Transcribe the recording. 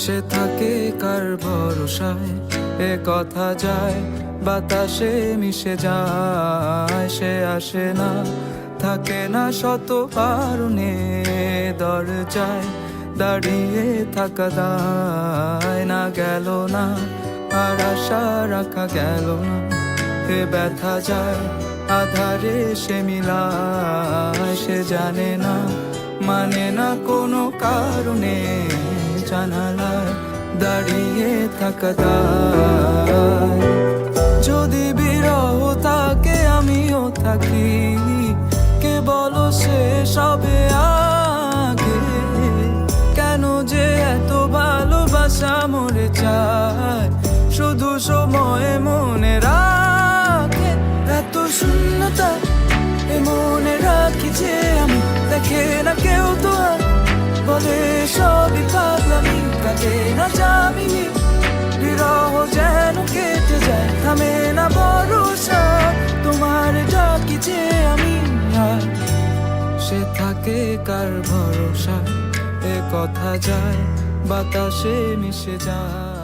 সে থাকে কার ভরসায়, এ কথা যায় বাতাসে মিশে যায়। সে আসে না, থাকে না শত কারণে, দরজায় দাঁড়িয়ে থাকা দায়। না গেল না, আর আশা রাখা গেল না, এ ব্যথা যায় আধারে সে মিলায়। সে জানে না, মানে না কোনো কারণে, জানালায় দাঁড়িয়ে থাকা দায়। যদি বিরহ থাকে আমিও থাকি, কে বলো সে সবে আগে। কেন যে এত ভালোবাসা মরে যায়, শুধু সময় মনে রাখে। এত শূন্যতা এ মনে রাখি যে আমি, দেখে না কেউ তো আর, বলে সবই পাগলামি, কাটে না যামিনী। বিরহ যেন কেটে যায়, থামে না ভরসা, তোমার ডাকি যে আমি আর। সে থাকে কার ভরসা, এ কথা যায় বাতাসে মিশে যায়।